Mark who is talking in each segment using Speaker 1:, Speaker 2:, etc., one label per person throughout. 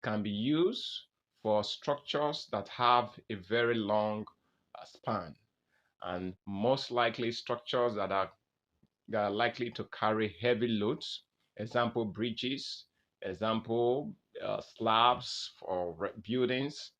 Speaker 1: can be used for structures that have a very long span, and most likely structures that are likely to carry heavy loads. Example, bridges, example, slabs for buildings,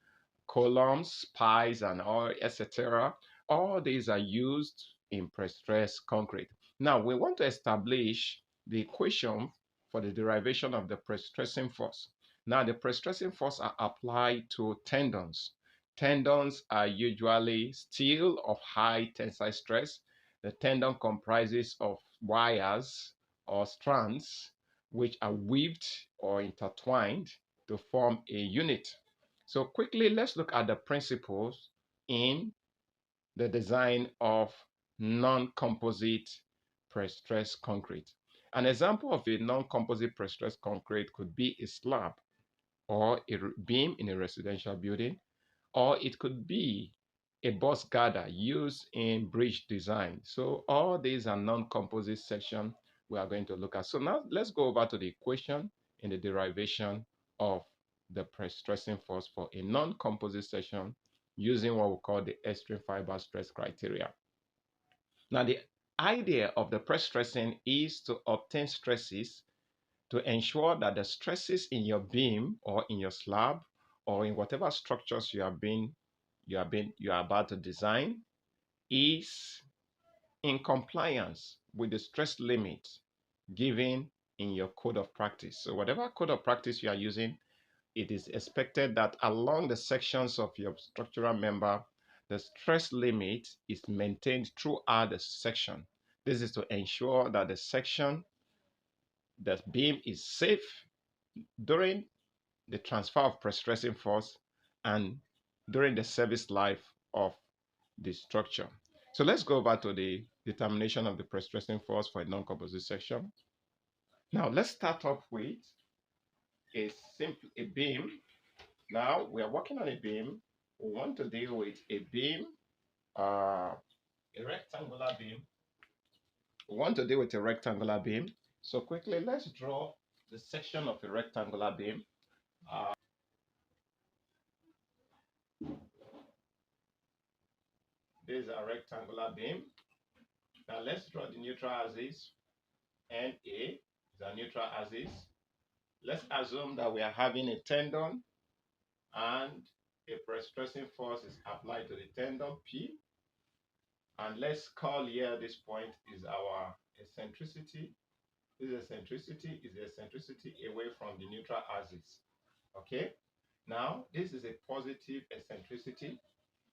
Speaker 1: columns, pies, and all, etc. All these are used in pre-stressed concrete. Now, we want to establish the equation for the derivation of the pre-stressing force. Now, the pre-stressing force are applied to tendons. Tendons are usually steel of high tensile stress. The tendon comprises of wires or strands which are weaved or intertwined to form a unit. So quickly, let's look at the principles in the design of non-composite pre-stressed concrete. An example of a non-composite pre-stressed concrete could be a slab or a beam in a residential building, or it could be a bus girder used in bridge design. So all these are non-composite sections we are going to look at. So now let's go over to the equation in the derivation of the pre-stressing force for a non-composite section using what we call the extreme fiber stress criteria. Now, the idea of the pre-stressing is to obtain stresses to ensure that the stresses in your beam or in your slab or in whatever structures you are about to design is in compliance with the stress limit given in your code of practice. So whatever code of practice you are using, it is expected that along the sections of your structural member, the stress limit is maintained throughout the section. This is to ensure that the beam is safe during the transfer of pre-stressing force and during the service life of the structure. So let's go over to the determination of the pre-stressing force for a non-composite section. Now let's start off with a beam. Now we are working on a beam. We want to deal with a beam, a rectangular beam. We want to deal with a rectangular beam. So quickly, let's draw the section of a rectangular beam. This is a rectangular beam. Now let's draw the neutral axis. NA is a neutral axis. Let's assume that we are having a tendon and a pre-stressing force is applied to the tendon P. And let's call here this point is our eccentricity. This eccentricity is the eccentricity away from the neutral axis. Okay. Now this is a positive eccentricity.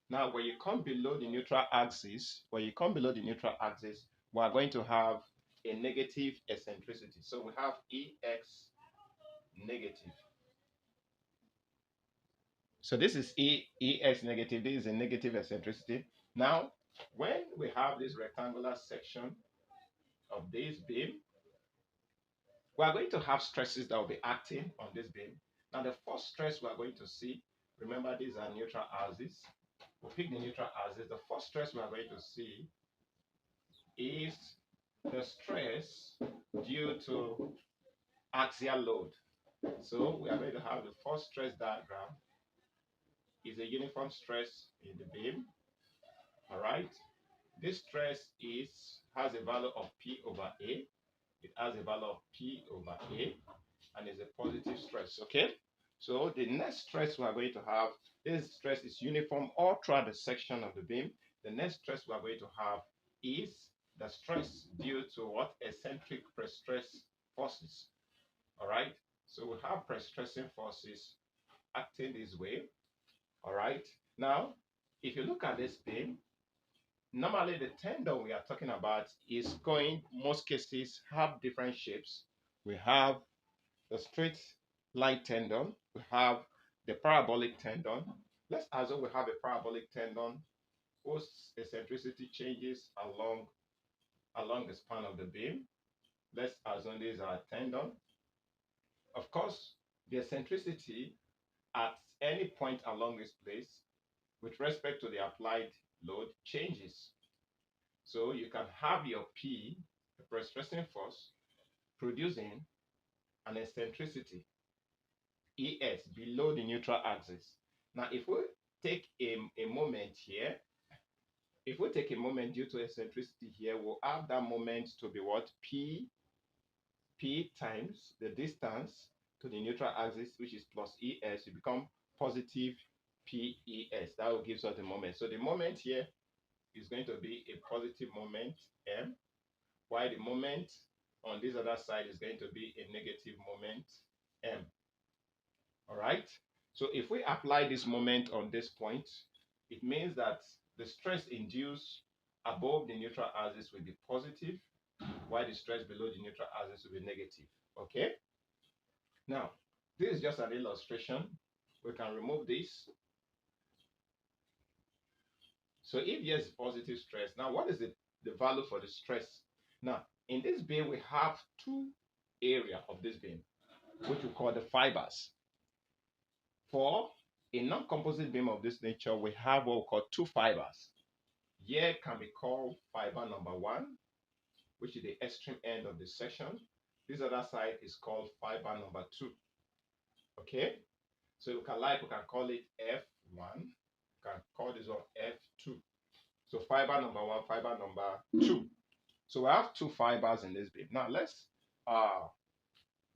Speaker 1: Now when you come below the neutral axis, we are going to have a negative eccentricity. So we have EX negative. So this is EX negative. This is a negative eccentricity. Now, when we have this rectangular section of this beam, we are going to have stresses that will be acting on this beam. Now, the first stress we are going to see, remember these are neutral axes. We'll pick the neutral axis. The first stress we are going to see is the stress due to axial load. So we are going to have the first stress diagram is a uniform stress in the beam. All right. This stress has a value of P over A. It has a value of P over A and is a positive stress. Okay. So the next stress we are going to have, this stress is uniform all throughout the section of the beam. The next stress we are going to have is the stress due to what? Eccentric pre-stress forces. All right. So we have pre-stressing forces acting this way. All right. Now, if you look at this beam, normally the tendon we are talking about is going, most cases, have different shapes. We have the straight line tendon. We have the parabolic tendon. Let's assume we have a parabolic tendon whose eccentricity changes along the span of the beam. Let's assume this is our tendon. Of course, the eccentricity at any point along this place with respect to the applied load changes. So you can have your P, the pre-stressing force, producing an eccentricity. ES below the neutral axis. Now, if we take a moment here, if we take a moment due to eccentricity here, we'll have that moment to be what? P times the distance to the neutral axis, which is plus ES, it become positive PES. That will give us the moment. So the moment here is going to be a positive moment, M, while the moment on this other side is going to be a negative moment, M. All right? So if we apply this moment on this point, it means that the stress induced above the neutral axis will be positive, while the stress below the neutral axis will be negative. Okay? Now, this is just an illustration. We can remove this. So if there's positive stress, now what is the value for the stress? Now, in this beam, we have two areas of this beam, which we call the fibers. For a non-composite beam of this nature, we have what we call two fibers. Here can be called fiber number 1, which is the extreme end of the section. This other side is called fiber number 2. Okay? So we can call it F1. We can call this one F2. So fiber number 1, fiber number 2. So we have two fibers in this beam. Now let's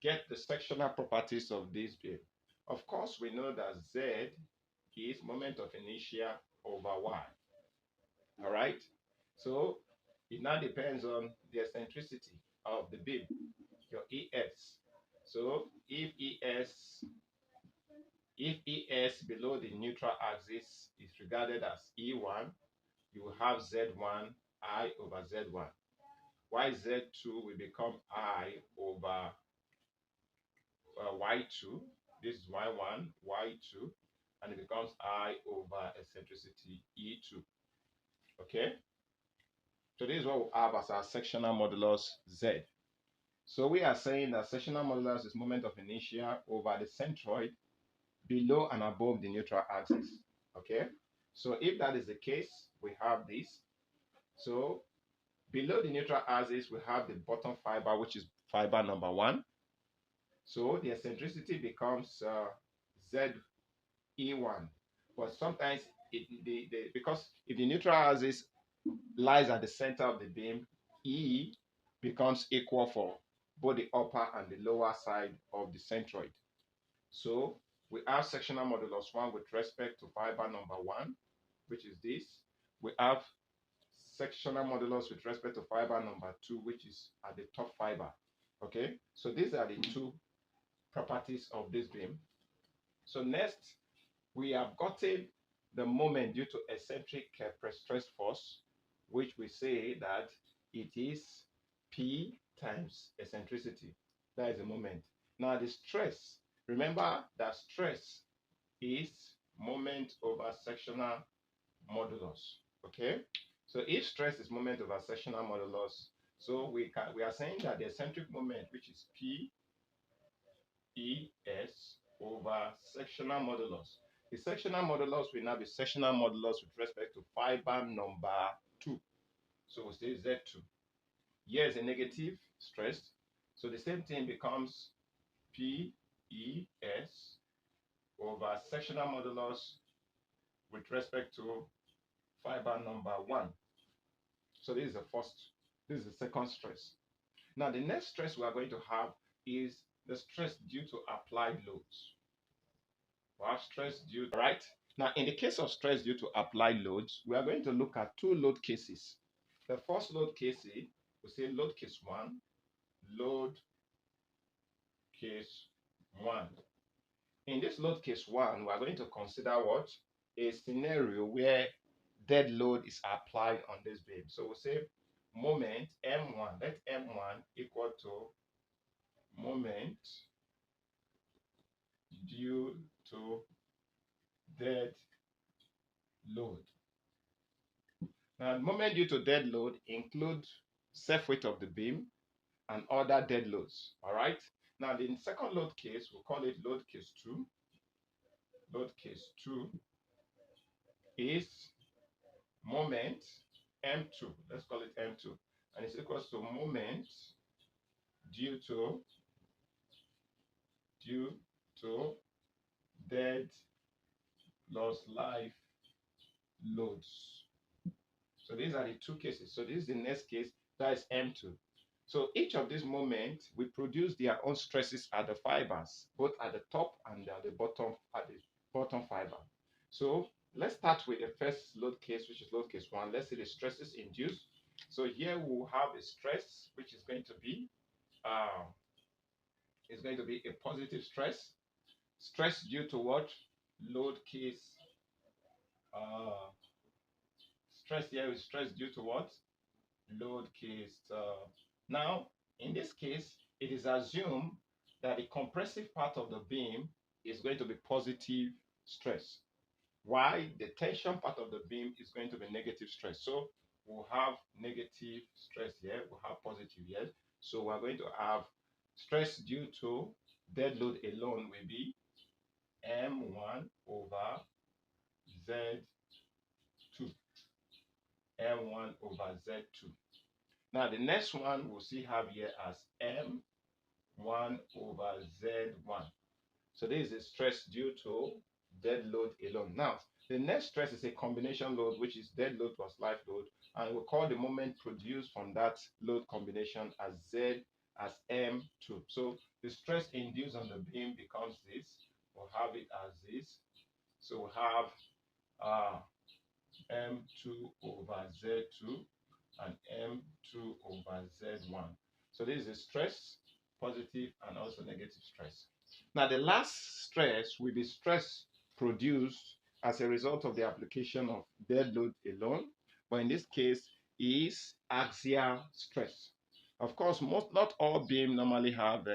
Speaker 1: get the sectional properties of this beam. Of course, we know that Z is moment of inertia over Y. All right? So it now depends on the eccentricity of the beam, your ES. So if ES below the neutral axis is regarded as E1, you will have Z1 I over Z1. While Z2 will become I over Y2. This is Y1, Y2, and it becomes I over eccentricity E2. Okay? So this is what we have as our sectional modulus Z. So we are saying that sectional modulus is moment of inertia over the centroid below and above the neutral axis. Okay? So if that is the case, we have this. So below the neutral axis, we have the bottom fiber, which is fiber number 1. So the eccentricity becomes ZE1. But sometimes, because if the neutral axis lies at the center of the beam, E becomes equal for both the upper and the lower side of the centroid. So we have sectional modulus 1 with respect to fiber number 1, which is this. We have sectional modulus with respect to fiber number 2, which is at the top fiber. Okay, so these are the two properties of this beam. So next, we have gotten the moment due to eccentric stress force, which we say that it is P times eccentricity. That is the moment. Now the stress, remember that stress is moment over sectional modulus. Okay, so if stress is moment over sectional modulus, so we are saying that the eccentric moment, which is P ES over sectional modulus. The sectional modulus will now be sectional modulus with respect to fiber number 2. So we say Z2. Here is a negative stress. So the same thing becomes PES over sectional modulus with respect to fiber number 1. So this is the second stress. Now the next stress we are going to have is the stress due to applied loads. We have stress due to, right? Now, in the case of stress due to applied loads, we are going to look at two load cases. The first load case, we say load case 1, load case 1. In this load case 1, we are going to consider what? A scenario where dead load is applied on this beam. So we say moment M1, let M1 equal to moment due to dead load. Now, moment due to dead load include self-weight of the beam and other dead loads. All right. Now, the second load case, we'll call it load case 2. Load case 2 is moment M2. Let's call it M2. And it's equals to moment due to dead plus life loads. So these are the two cases. So this is the next case, that is M2. So each of these moments will produce their own stresses at the fibers, both at the top and at the bottom fiber. So let's start with the first load case, which is load case 1. Let's see the stresses induced. So here we'll have a stress, which is going to be uh, a positive stress. Stress due to what? Load case. Stress here is stress due to what? Load case. Now, in this case, it is assumed that the compressive part of the beam is going to be positive stress, while the tension part of the beam is going to be negative stress. So we'll have negative stress here, we'll have positive here. So we're going to have stress due to dead load alone will be M1 over Z2. M1 over Z2. Now the next one we'll see have here as M1 over Z1. So this is a stress due to dead load alone. Now the next stress is a combination load, which is dead load plus life load, and we'll call the moment produced from that load combination as Z as M2. So the stress induced on the beam becomes this. We'll have it as this. So we'll have M2 over Z2 and M2 over Z1. So this is a stress, positive and also negative stress. Now the last stress will be stress produced as a result of the application of dead load alone, but in this case is axial stress. Of course, not all beams normally have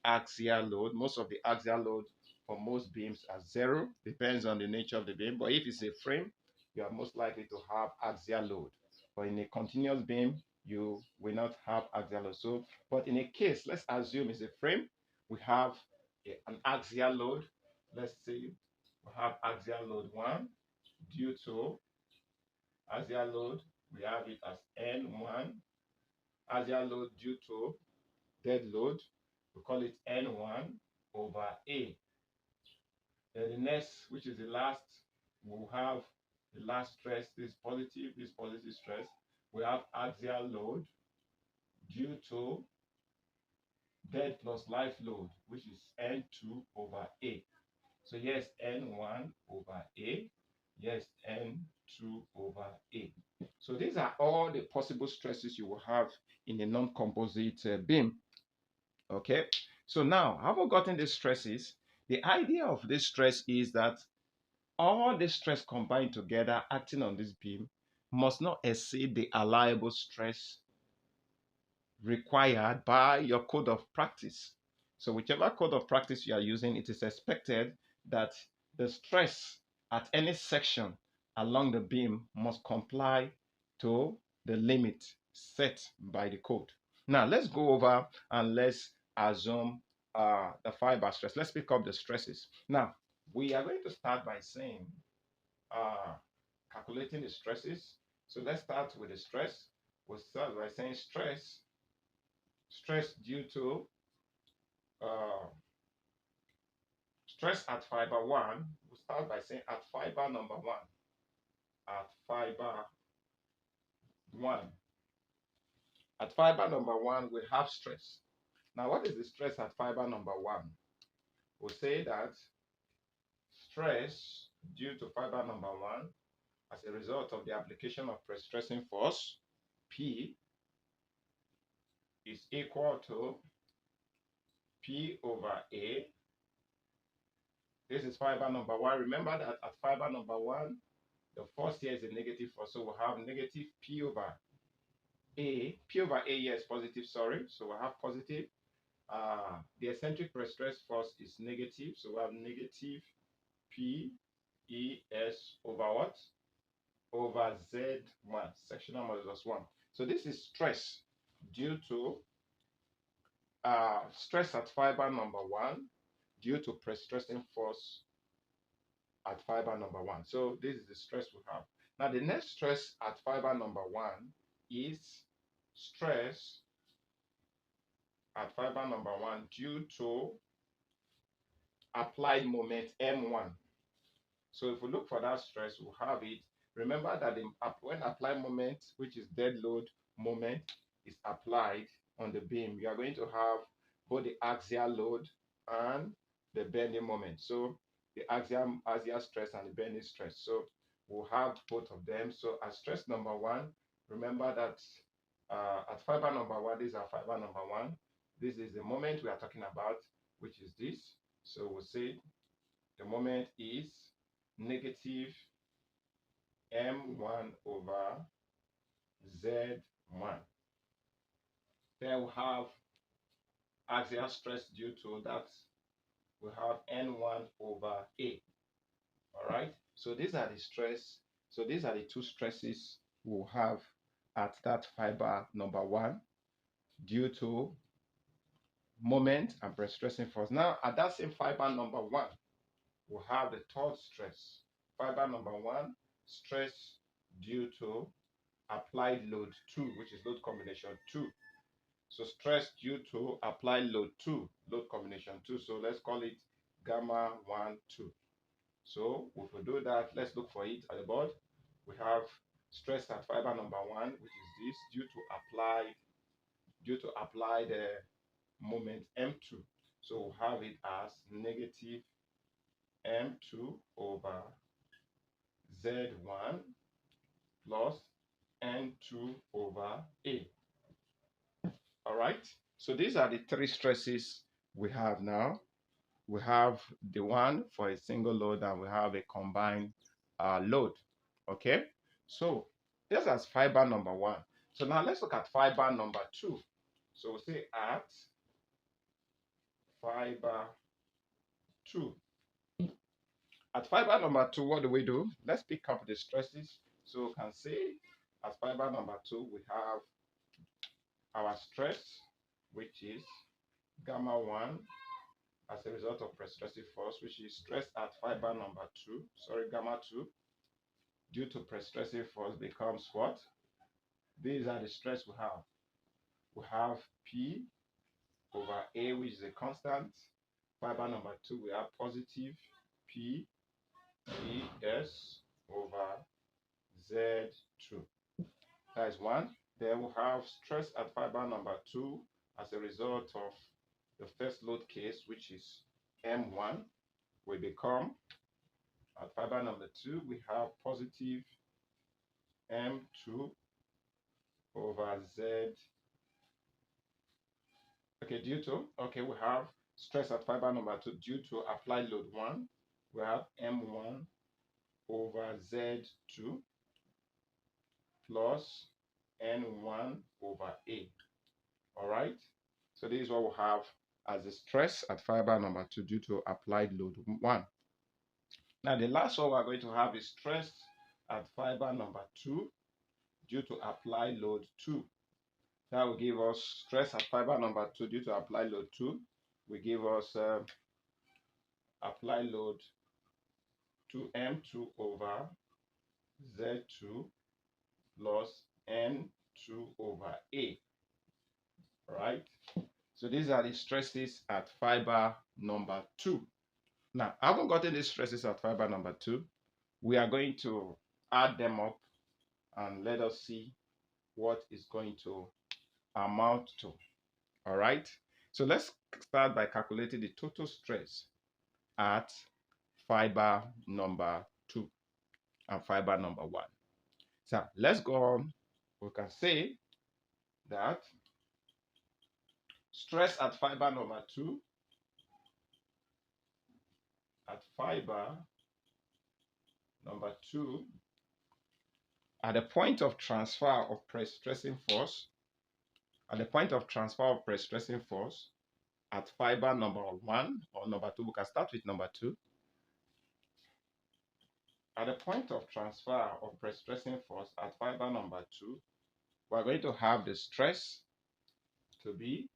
Speaker 1: axial load. Most of the axial load for most beams are 0, depends on the nature of the beam. But if it's a frame, you are most likely to have axial load. But in a continuous beam, you will not have axial load. So, but in a case, let's assume it's a frame, we have an axial load. Let's say we have axial load 1 due to axial load, we have it as N1. Axial load due to dead load, we call it N1 over A. Then the next, which is the last, we'll have the last stress, this positive stress. We have axial load due to dead plus life load, which is N2 over A. So yes, N1 over A. Yes, N2 over A. So these are all the possible stresses you will have in a non-composite beam. Okay, so now, having gotten these stresses, the idea of this stress is that all the stress combined together acting on this beam must not exceed the allowable stress required by your code of practice. So whichever code of practice you are using, it is expected that the stress at any section along the beam must comply to the limit set by the code. Now let's go over and let's assume the fiber stress. Let's pick up the stresses. Now we are going to start by saying calculating the stresses. So let's start with the stress. We'll start by saying stress due to stress at fiber 1. We'll start by saying at fiber number 1. At fiber 1. At fiber number 1, we have stress. Now, what is the stress at fiber number 1? We'll say that stress due to fiber number 1 as a result of the application of pre-stressing force, P, is equal to P over A. This is fiber number 1. Remember that at fiber number 1, the force here is a negative force, so we'll have negative P over A. P over A here is positive, sorry. So we'll have positive. The eccentric pre-stress force is negative, so we have negative P E S over what? Over Z1, sectional modulus 1. So this is stress due to stress at fiber number 1 due to pre-stressing force at fiber number 1. So this is the stress we have. Now the next stress at fiber number 1 is stress at fiber number 1 due to applied moment M1. So if we look for that stress, we'll have it. Remember that when applied moment, which is dead load moment, is applied on the beam, you are going to have both the axial load and the bending moment. So the axial stress and the bending stress. So we'll have both of them. So at stress number one, remember that at fiber number one, these are fiber number one. This is the moment we are talking about, which is this. So we'll say the moment is negative M1 over Z1. Then we have axial stress due to that. We have N1 over A. All right. So these are the stress. So these are the two stresses we'll have at that fiber number one due to moment and pre-stressing force. Now at that same fiber number one, we'll have the third stress. Fiber number one, stress due to applied load 2, which is load combination 2. So stress due to applied load 2, load combination 2. So let's call it gamma 1, 2. So if we do that, let's look for it at the board. We have stress at fiber number 1, which is this, due to applied moment M2. So we'll have it as negative M2 over Z1 plus N2 over A. All right. So these are the three stresses we have now. We have the one for a single load and we have a combined load. Okay. So this is fiber number one. So now let's look at fiber number two. So we'll say at fiber two. At fiber number two, what do? Let's pick up the stresses. So we can say at fiber number two, we have our stress, which is gamma 1 as a result of pre-stressive force, which is stress at fiber number 2, gamma 2, due to pre-stressive force becomes what? These are the stress we have. We have P over A, which is a constant. Fiber number 2, we have positive P ES over Z2. That is one. Then we have stress at fiber number 2 as a result of the first load case, which is M1, will become, at fiber number 2, we have positive M2 over Z. Okay, we have stress at fiber number 2 due to applied load 1, we have M1 over Z2 plus N1 over A. All right. So this is what we have as the stress at fiber number 2 due to applied load 1. Now the last one we're going to have is stress at fiber number 2 due to applied load 2. That will give us stress at fiber number 2 due to applied load 2. Will give us applied load 2M2 over Z2 plus N2 over A. All right. So these are the stresses at fiber number 2. Now, I haven't gotten these stresses at fiber number 2. We are going to add them up and let us see what is going to amount to. All right. So let's start by calculating the total stress at fiber number 2 and fiber number 1. So let's go on. We can say that stress at fiber number 2 at fiber number 2 at the point of transfer of pre-stressing force, at fiber number 1 or number 2, we can start with number 2. At the point of transfer of pre-stressing force at fiber number 2, we're going to have the stress to be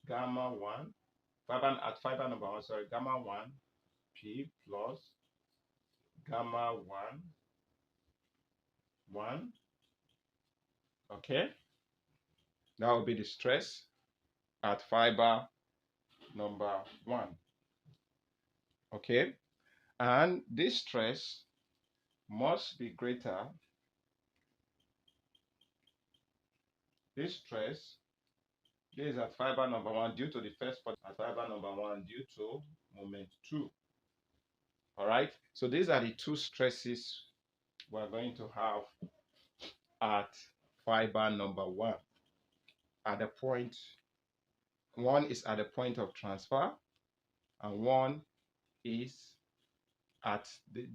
Speaker 1: gamma 1, at fiber number 1, gamma 1 P plus gamma 1. Okay, that will be the stress at fiber number 1. Okay, and this stress must be greater. This stress, this is at fiber number 1 due to the first part, at fiber number 1 due to moment 2. All right, so these are the two stresses we're going to have at fiber number 1. At the point, one is at the point of transfer, and one is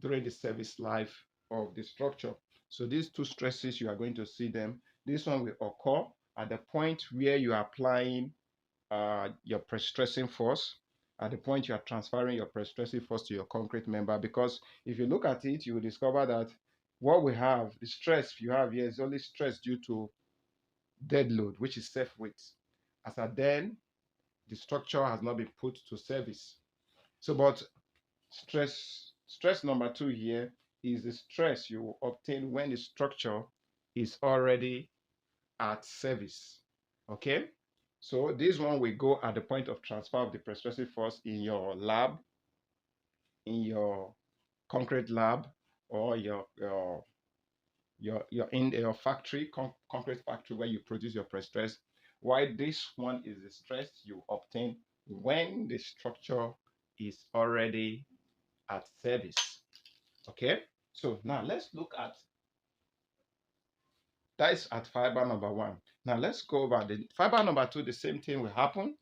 Speaker 1: during the service life of the structure. So these two stresses, you are going to see them. This one will occur at the point where you are applying your pre-stressing force, at the point you are transferring your pre-stressing force to your concrete member. Because if you look at it, you will discover that what we have, the stress you have here, is only stress due to dead load, which is self weight. As at then, the structure has not been put to service. So, but stress number 2 here is the stress you will obtain when the structure is already at service. Okay, so this one will go at the point of transfer of the pre-stressing force in your lab, in your concrete lab, or in your factory, concrete factory, where you produce your pre-stress. While this one is the stress you obtain when the structure is already at service. Okay, so now let's look at that is at fiber number 1. Now let's go over the fiber number 2. The same thing will happen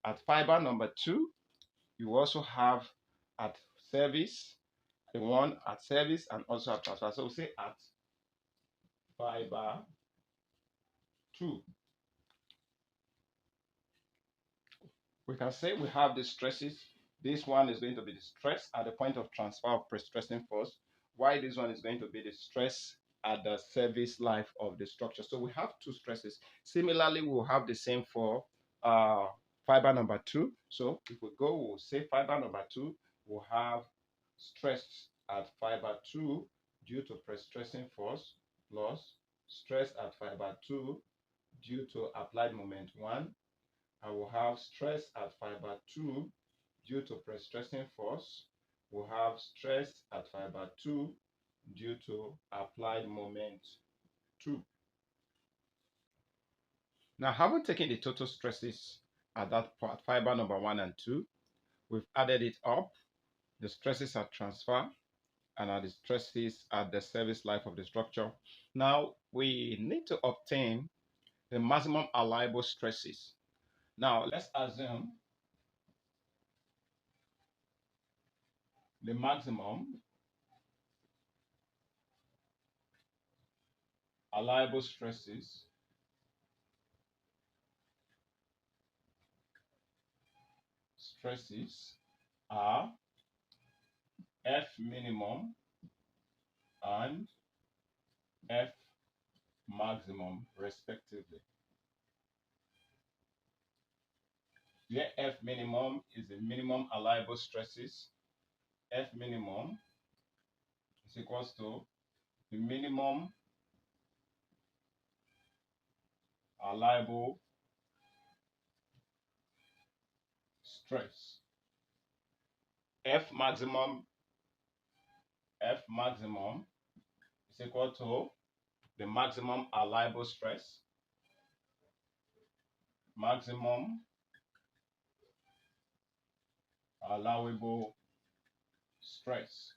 Speaker 1: at fiber number 2. You also have at service, the one at service and also at transfer. So we say at fiber 2, we can say we have the stresses. This one is going to be the stress at the point of transfer of pre-stressing force, while this one is going to be the stress at the service life of the structure. So we have two stresses. Similarly, we'll have the same for fiber number 2. So if we go, we'll say fiber number 2 will have stress at fiber 2 due to pre-stressing force plus stress at fiber 2 due to applied moment 1. I will have stress at fiber 2 due to pre-stressing force. We'll have stress at fiber 2 due to applied moment 2. Now, having taken the total stresses at that part, fiber number 1 and 2, we've added it up. The stresses at transfer and the stresses at the service life of the structure. Now, we need to obtain the maximum allowable stresses. Now, let's assume the maximum allowable stresses are F minimum and F maximum respectively. Where F minimum is the minimum allowable stresses, F minimum is equals to the minimum allowable stress. F maximum is equal to the maximum allowable stress, maximum allowable stress.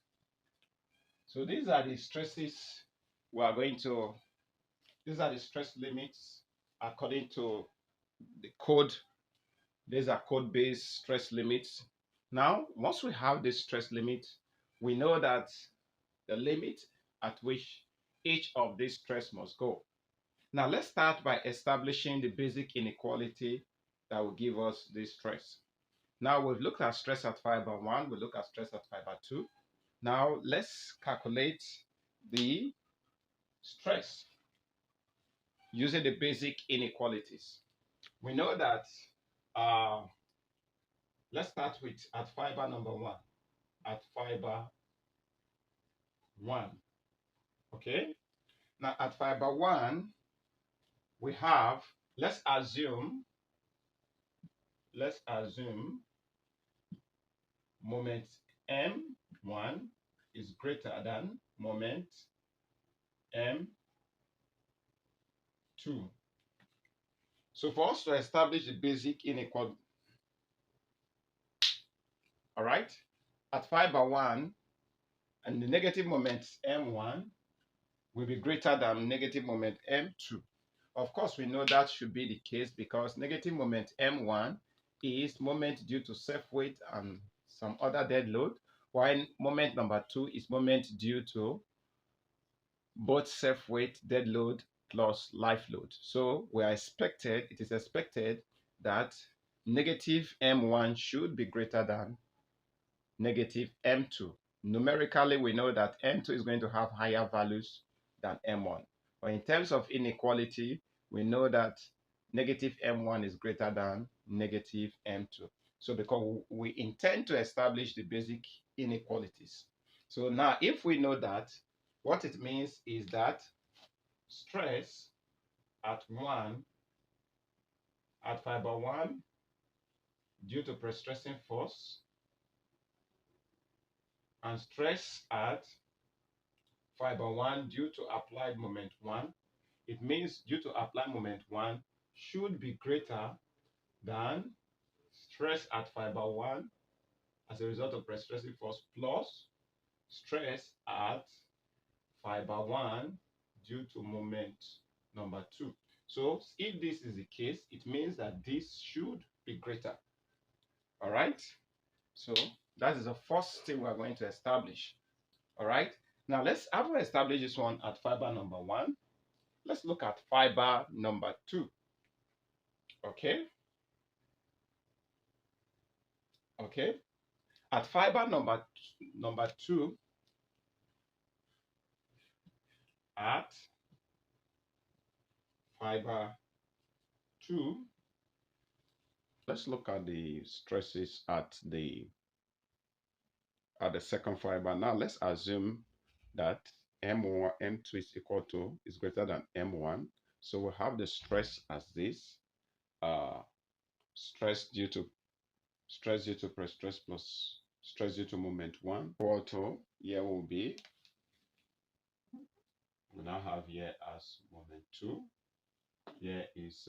Speaker 1: So these are the stresses we are going to, these are the stress limits according to the code. These are code-based stress limits. Now, once we have this stress limit, we know that the limit at which each of these stress must go. Now, let's start by establishing the basic inequality that will give us this stress. Now, we've looked at stress at fiber 1, we look at stress at fiber 2. Now, let's calculate the stress using the basic inequalities. We know that, let's start with at fiber number 1. At fiber 1, okay? Now, at fiber 1, we have, let's assume moment M1 is greater than moment M2. So for us to establish the basic inequality, all right, at fiber 1, and the negative moment M1 will be greater than negative moment M2. Of course, we know that should be the case because negative moment M1 is moment due to self-weight and some other dead load, while moment number 2 is moment due to both self-weight, dead load, plus life load. So it is expected that negative M1 should be greater than negative M2. Numerically, we know that M2 is going to have higher values than M1. But in terms of inequality, we know that negative M1 is greater than negative M2. So because we intend to establish the basic inequalities. So now if we know that, what it means is that stress at fiber 1 due to pre-stressing force and stress at fiber 1 due to applied moment 1, it means due to applied moment 1 should be greater than stress at fiber 1 as a result of pre-stressing force plus stress at fiber 1 due to moment number 2. So if this is the case, it means that this should be greater. All right? So that is the first thing we are going to establish. All right? Now let's, after establish this one at fiber number 1, let's look at fiber number 2. Okay? Okay? At fiber number 2, at fiber 2, let's look at the stresses at the second fiber. Now let's assume that M1, M2 is greater than M1. So we have the stress as this, stress due to pre-stress plus stress due to moment 1 equal to, here will be, we now have here as moment 2, here is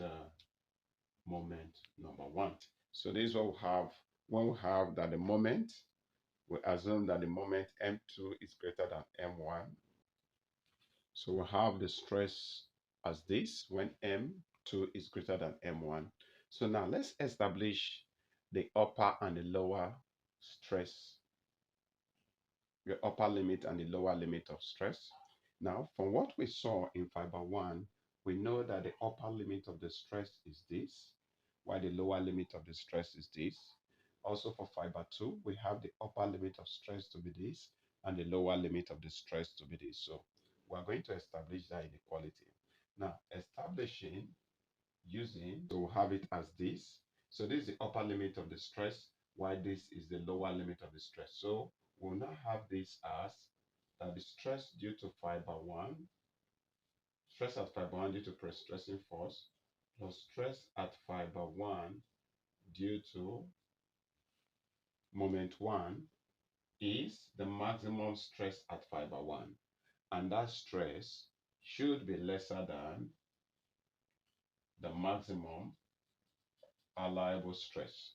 Speaker 1: moment number 1. So this is what we have when we have that the moment, we assume that the moment M2 is greater than M1. So we have the stress as this when M2 is greater than M1. So now let's establish the upper and the lower stress, the upper limit and the lower limit of stress. Now, from what we saw in fiber 1, we know that the upper limit of the stress is this, while the lower limit of the stress is this. Also for fiber 2, we have the upper limit of stress to be this, and the lower limit of the stress to be this. So we're going to establish that inequality. Now, establishing using, so we'll have it as this. So this is the upper limit of the stress, while this is the lower limit of the stress. So we'll now have this as that the stress due to fiber 1, stress at fiber 1 due to pre-stressing force, plus stress at fiber 1 due to moment 1 is the maximum stress at fiber 1. And that stress should be lesser than the maximum allowable stress.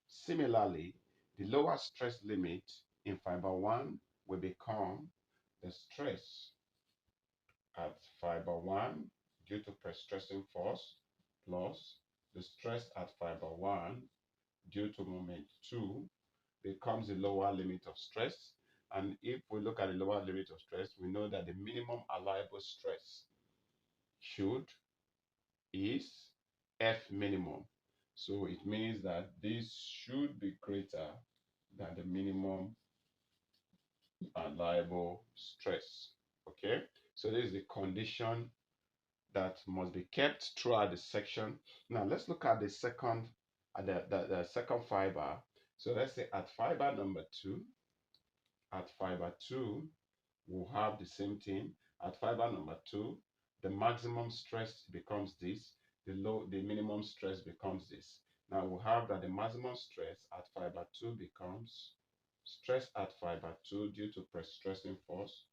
Speaker 1: Similarly, the lower stress limit in fiber 1 will become the stress at fiber 1 due to pre-stressing force plus the stress at fiber 1 due to moment 2 becomes the lower limit of stress. And if we look at the lower limit of stress, we know that the minimum allowable stress is F minimum. So it means that this should be greater than the minimum allowable stress. Okay, so this is the condition that must be kept throughout the section. Now let's look at the second second fiber. So let's say at fiber number 2, we'll have the same thing. At fiber number 2, the maximum stress becomes this, the minimum stress becomes this. Now we'll have that the maximum stress at fiber 2 becomes stress at fiber 2 due to pre-stressing force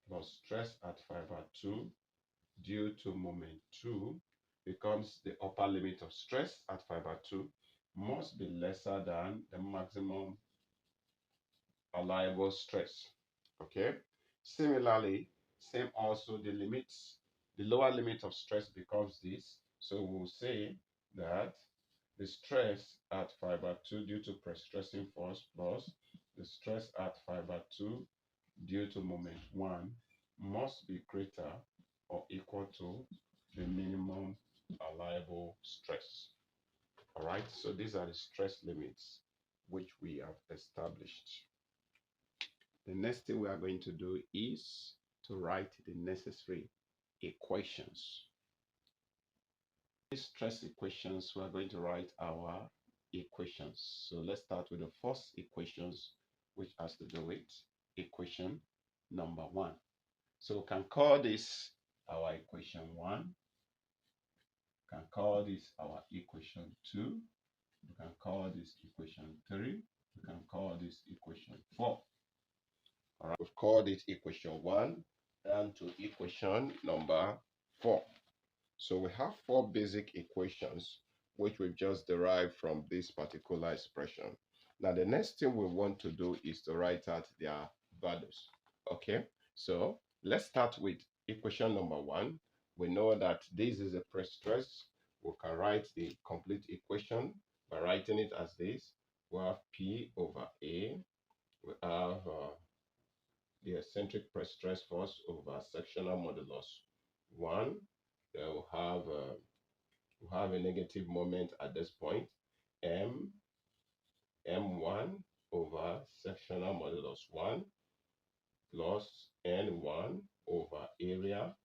Speaker 1: plus stress at fiber 2 due to moment 2 becomes the upper limit of stress at fiber 2 must be lesser than the maximum allowable stress. Okay. Similarly, same also the lower limit of stress becomes this. So we'll say that the stress at fiber 2 due to pre-stressing force plus the stress at fiber 2 due to moment 1 must be greater or equal to the minimum allowable stress. All right, so these are the stress limits which we have established. The next thing we are going to do is to write the necessary equations. These stress equations, we are going to write our equations. So let's start with the first equations, which has to do with equation number 1. So we can call this our equation 1. We can call this our equation 2. We can call this equation 3. We can call this equation 4. All right, we've called it equation 1 and to equation number 4. So we have 4 basic equations which we've just derived from this particular expression. Now the next thing we want to do is to write out their values. Okay, so let's start with equation number 1. We know that this is a pre-stress. We can write the complete equation by writing it as this. We have P over A. We have the eccentric pre-stress force over sectional modulus 1. Then we'll have a negative moment at this point, M1 over sectional modulus 1 plus N1 over area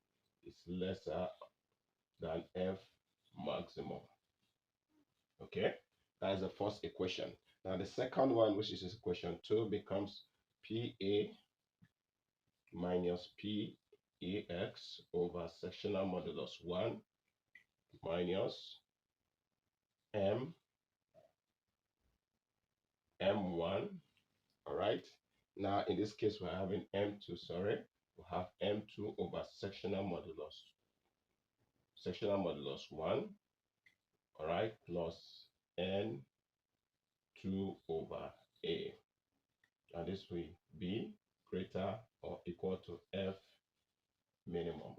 Speaker 1: is lesser than F maximum. Okay, that is the first equation. Now the second one, which is equation 2, becomes PA minus PAX over sectional modulus 1 minus M M1. All right. Now in this case, we're having M2, sorry. We have M2 over sectional modulus 1, all right, plus N2 over A. And this will be greater or equal to F minimum.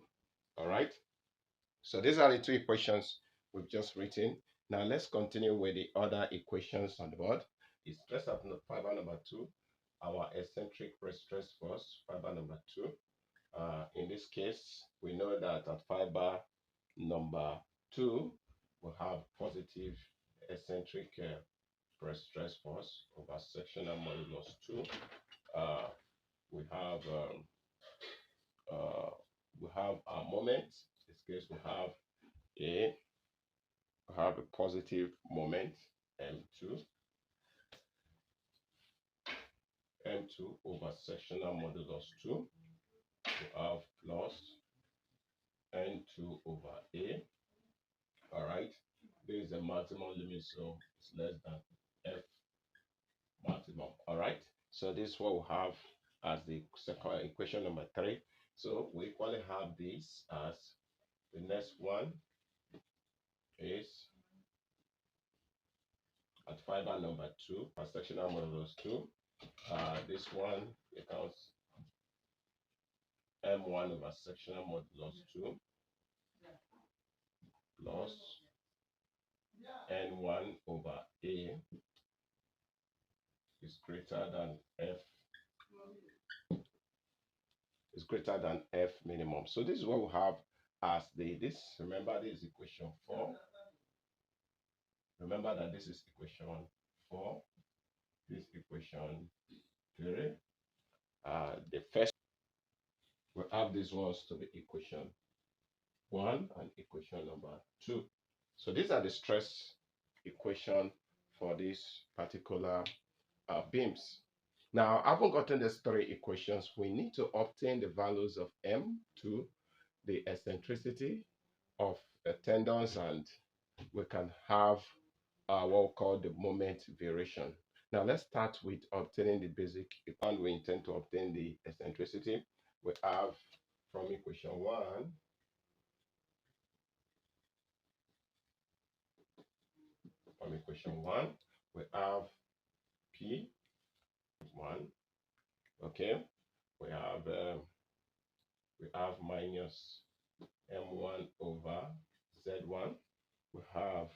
Speaker 1: All right. So these are the 2 equations we've just written. Now let's continue with the other equations on the board. It's stress at fiber number 2, our eccentric pre-stress force, fiber number 2. In this case, we know that at fiber number 2, we have positive eccentric pre-stress force over sectional modulus 2. We have our moment. In this case, we have a positive moment M2 over sectional modulus 2. We have plus N2 over A. All right, this is the maximum limit, so it's less than F maximum. All right, so this is what we have as the second equation number 3. So we equally have this as the next one is at fiber number 2 for sectional modulus 2. This one becomes M1 over sectional modulus 2 plus N1 over A is greater than F minimum. So this is what we have as remember this is equation 4. Remember that this is equation 4. This equation 3. The first we have these ones to be equation 1 and equation number 2. So these are the stress equation for this particular beams. Now, having gotten these 3 equations, we need to obtain the values of M2, the eccentricity of the tendons, and we can have what we call the moment variation. Now let's start with obtaining the basic equation. We intend to obtain the eccentricity. We have from equation 1, we have P1, okay? We have minus M1 over Z1. We have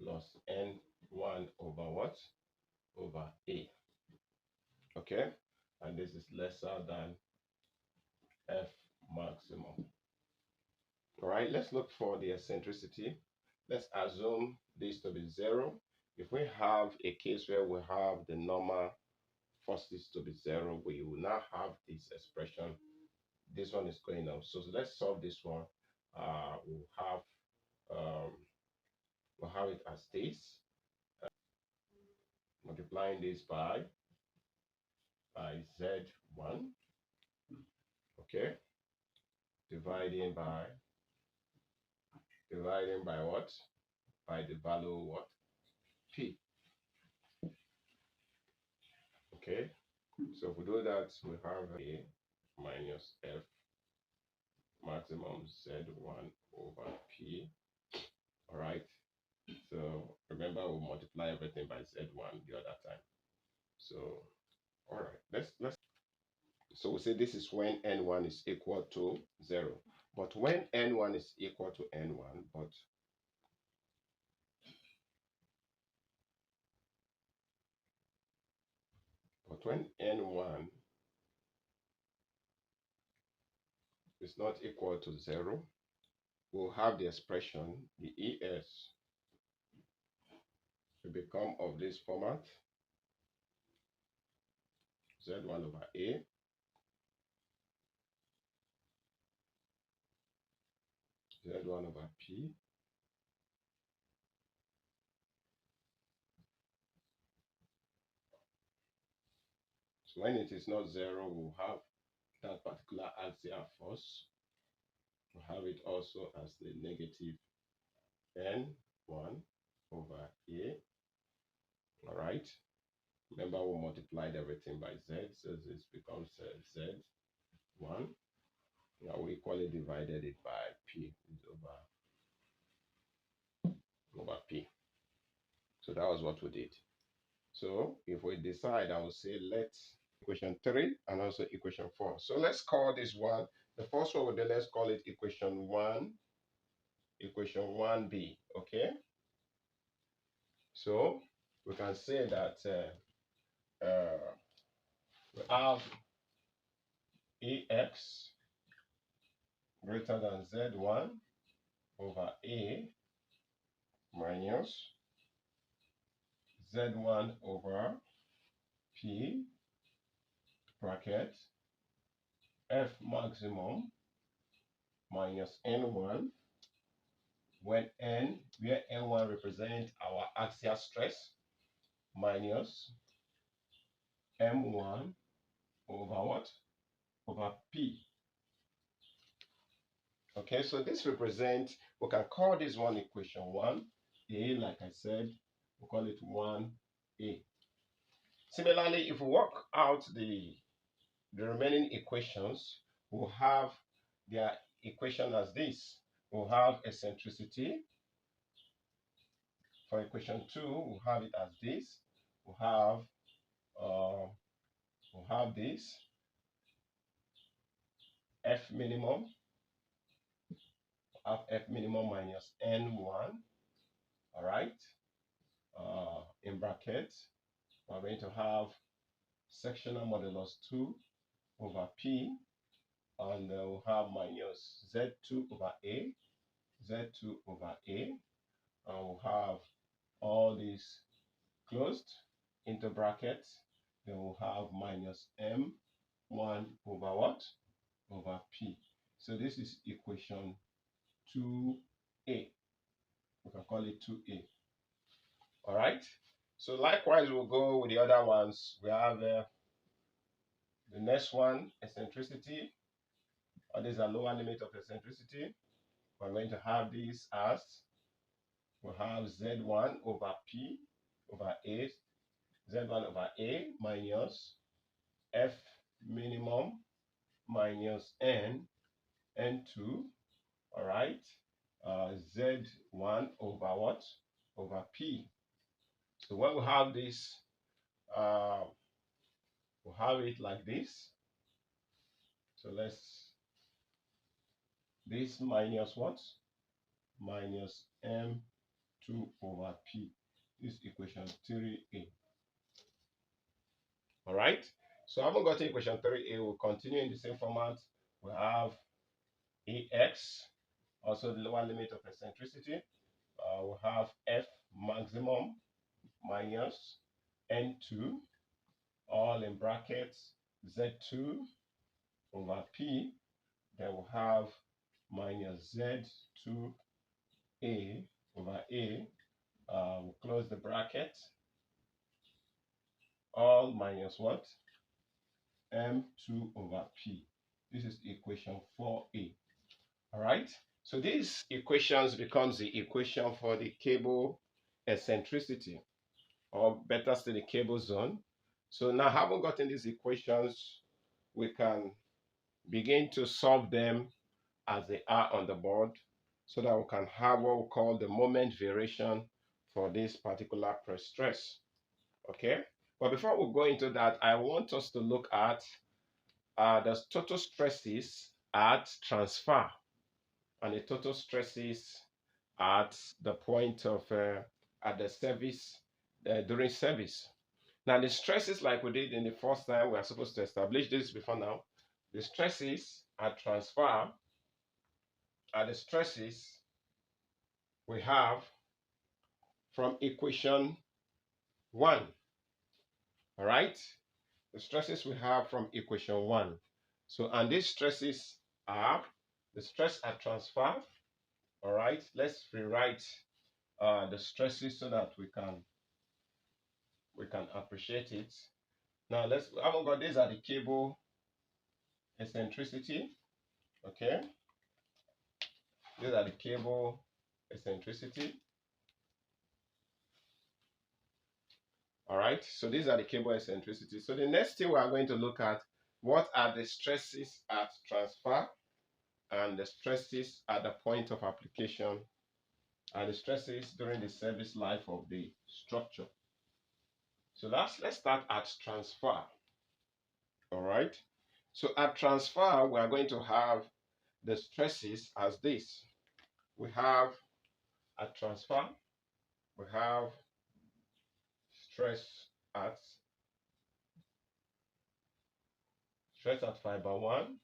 Speaker 1: plus N1 over what? Over A. Okay? And this is lesser than F maximum. All right, let's look for the eccentricity. Let's assume this to be 0. If we have a case where we have the normal forces to be 0, we will now have this expression. This one is going up. So let's solve this one. We'll have it as this. Multiplying this by Z1. Okay. Dividing by what? By the value what? P. Okay. So if we do that, we have A minus F maximum Z1 over P. All right. So remember, we multiply everything by Z1 the other time. So all right, let's so we say this is when N1 is equal to 0. But when N1 is equal to N1, but when N1 is not equal to 0, we'll have the expression, the ES will become of this format, Z1 over A Z1 over P So when it is not 0, we'll have that particular axial force. We'll have it also as the negative N1 over A. All right. Remember, we multiplied everything by Z, so this becomes Z1. Now we equally divided it by P over P. So that was what we did. So if we decide, I will say let's equation 3 and also equation 4. So let's call this one. The first one, let's call it equation 1, equation 1b. Okay. So we can say that we have AX greater than Z1 over A minus Z1 over P bracket F maximum minus N1 when N, where N1 represents our axial stress, minus M1 over what? Over P. Okay, so this represents, we can call this one equation 1A, like I said, we'll call it 1A. Similarly, if we work out the remaining equations, we'll have their equation as this. We'll have eccentricity. For equation 2, we'll have it as this. We'll have this F minimum. We'll have F minimum minus N1. All right. In brackets, we're going to have sectional modulus 2 over P, and we'll have minus Z2 over A, Z2 over A, and we'll have all these closed into brackets. Then we'll have minus M1 over what? Over P. So this is equation 2A. We can call it 2A. All right. So likewise, we'll go with the other ones. We have the next one, eccentricity. Or this is a lower limit of eccentricity. We're going to have this as, we'll have Z1 over P over A Z1 over A minus F minimum minus N2, all right, Z1 over what? Over P. So when we have this, we'll have it like this. So this minus what? Minus M2 over P. This is equation 3A. All right. So I haven't got equation 3A. We'll continue in the same format. We have AX, also the lower limit of eccentricity. We have F maximum minus N2, all in brackets, Z2 over P. Then we'll have minus Z2A over A. We'll close the bracket. All minus what? M2 over P. This is equation 4A. All right. So these equations becomes the equation for the cable eccentricity, or better still the cable zone. So now having gotten these equations, we can begin to solve them as they are on the board, so that we can have what we call the moment variation for this particular press stress. Okay. But before we go into that, I want us to look at the total stresses at transfer and the total stresses at the point of at the service during service. Now the stresses, like we did in the first time, we are supposed to establish this before now. The stresses at transfer are the stresses we have from equation 1. All right, the stresses we have from equation 1. So, and these stresses are the stress at transfer. All right, let's rewrite the stresses so that we can appreciate it. Now I haven't got these are the cable eccentricity. Okay, these are the cable eccentricity. All right, so these are the cable eccentricity. So the next thing we are going to look at, what are the stresses at transfer and the stresses at the point of application and the stresses during the service life of the structure. So let's start at transfer. All right, so at transfer we are going to have the stresses as this. We have at transfer, we have stress at fiber 1.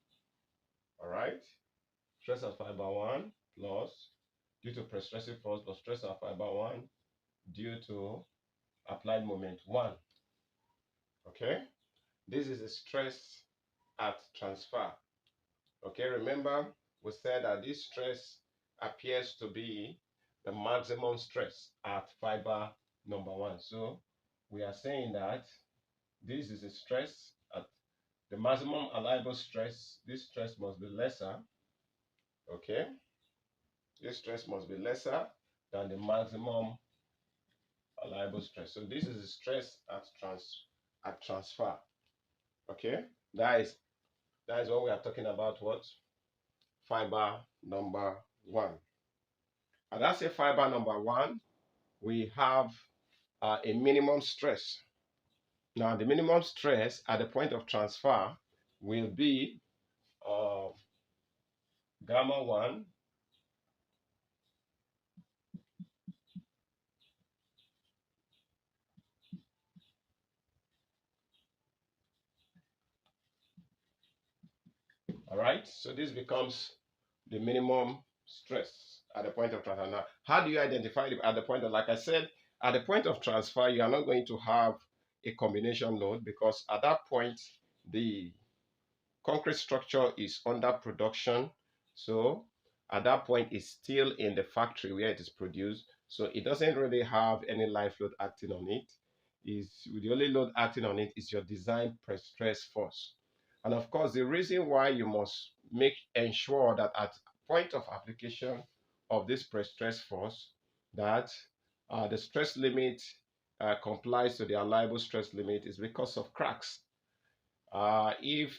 Speaker 1: All right, stress at fiber 1 plus due to pre-stressive force plus stress at fiber 1 due to applied moment 1. Okay, this is the stress at transfer. Okay, remember we said that this stress appears to be the maximum stress at fiber number 1. So we are saying that this is a stress at the maximum allowable stress. This stress must be lesser. Okay, this stress must be lesser than the maximum allowable stress. So this is the stress at transfer. Okay, that is what we are talking about. What? Fiber number 1. And that's a fiber number 1. We have a minimum stress. Now the minimum stress at the point of transfer will be gamma 1 all right, so this becomes the minimum stress at the point of transfer. Now, how do you identify it at the point of, like I said, at the point of transfer, you are not going to have a combination load, because at that point, the concrete structure is under production. So at that point, it's still in the factory where it is produced. So it doesn't really have any life load acting on it. The only load acting on it is your design pre-stress force. And of course, the reason why you must ensure that at point of application of this pre-stress force, that the stress limit complies to the allowable stress limit is because of cracks. If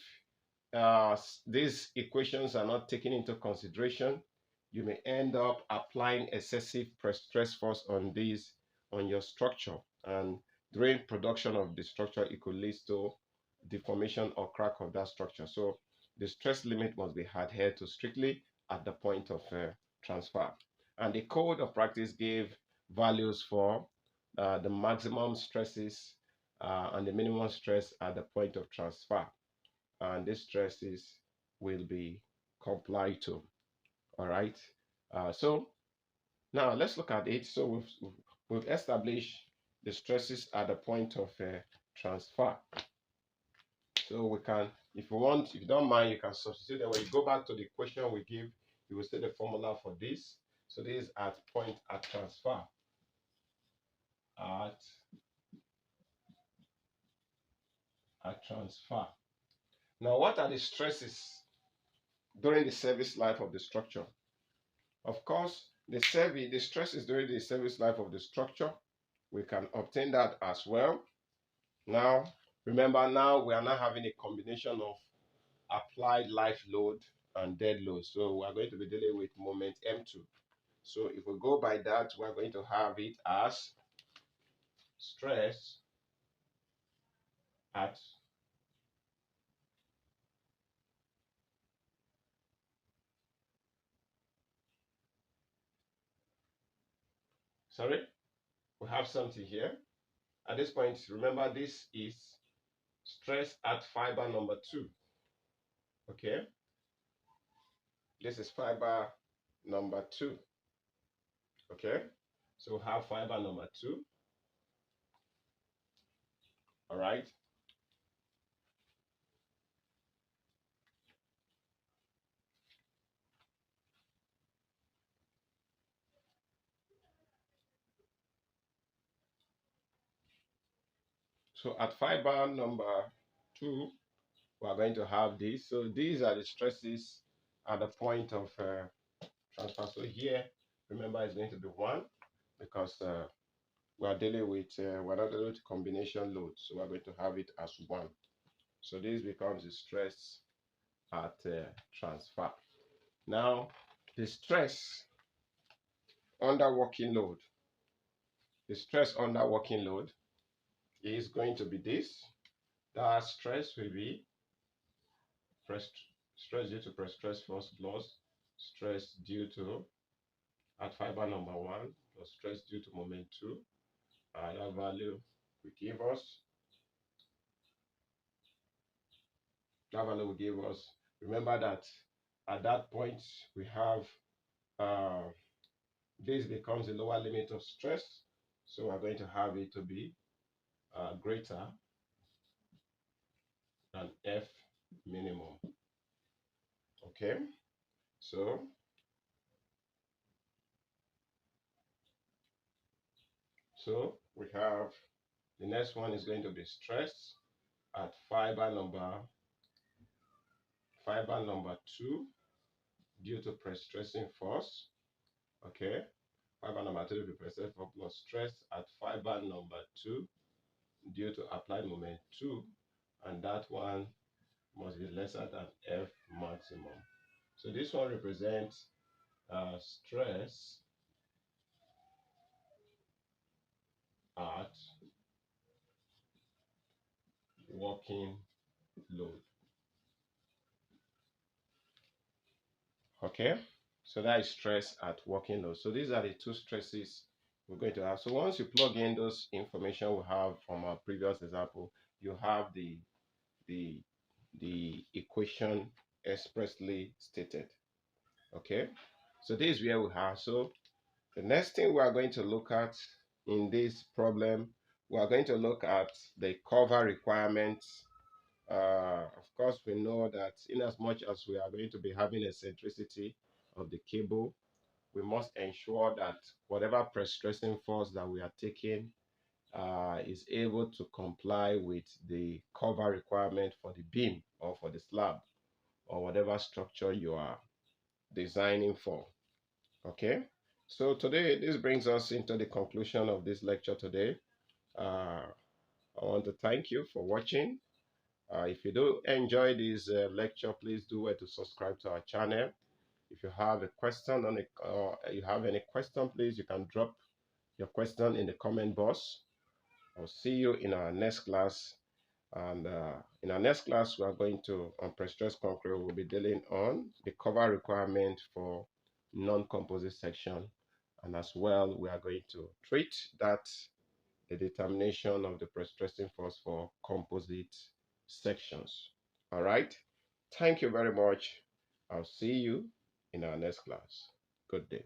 Speaker 1: these equations are not taken into consideration, you may end up applying excessive stress force on your structure, and during production of the structure it could lead to deformation or crack of that structure. So the stress limit must be adhered to strictly at the point of transfer. And the code of practice gave values for the maximum stresses and the minimum stress at the point of transfer, and these stresses will be complied to. All right. So now let's look at it. So we've established the stresses at the point of transfer. So we can, if you want, if you don't mind, you can substitute. And when you go back to the equation we give, you will see the formula for this. So this is at point at transfer. At transfer. Now, what are the stresses during the service life of the structure? Of course, the stresses during the service life of the structure, we can obtain that as well. Now, remember, now we are now having a combination of applied life load and dead load. So we are going to be dealing with moment M2. So if we go by that, we are going to have it as stress at sorry, we have something here. At this point, remember, this is stress at fiber number 2. Okay, this is fiber number 2. Okay, so we have fiber number 2. All right. So at fiber number 2, we are going to have this. So these are the stresses at the point of transfer. So here, remember, it's going to be 1 because we are dealing with, we're not dealing with combination load. So we're going to have it as 1. So this becomes the stress at transfer. Now, the stress under working load, the stress under working load is going to be this. That stress will be stress due to pre-stress force plus stress due to at fiber number 1 plus stress due to moment 2. That value will give us. That value will give us. Remember that at that point we have this becomes the lower limit of stress. So we're going to have it to be greater than F minimum. Okay, so we have the next one is going to be stress at fiber number 2 due to pre-stressing force. Okay, fiber number 2 due to pre-stressing force plus stress at fiber number 2 due to applied moment 2, and that one must be lesser than F maximum. So this one represents stress at working load. Okay, so that is stress at working load. So these are the 2 stresses we're going to have. So once you plug in those information we have from our previous example, you have the equation expressly stated. Okay, so this is where we have. So the next thing we are going to look at in this problem, we are going to look at the cover requirements. Of course, we know that in as much as we are going to be having eccentricity of the cable, we must ensure that whatever pre-stressing force that we are taking is able to comply with the cover requirement for the beam or for the slab or whatever structure you are designing for. Okay, so today this brings us into the conclusion of this lecture today. I want to thank you for watching. If you do enjoy this lecture, please do well to subscribe to our channel. If you have a question on it, you have any question, please, you can drop your question in the comment box. I'll see you in our next class. And in our next class, we are going to, on pre-stressed concrete, we'll be dealing on the cover requirement for non-composite section. And as well, we are going to treat that, the determination of the pre-stressing force for composite sections. All right. Thank you very much. I'll see you in our next class. Good day.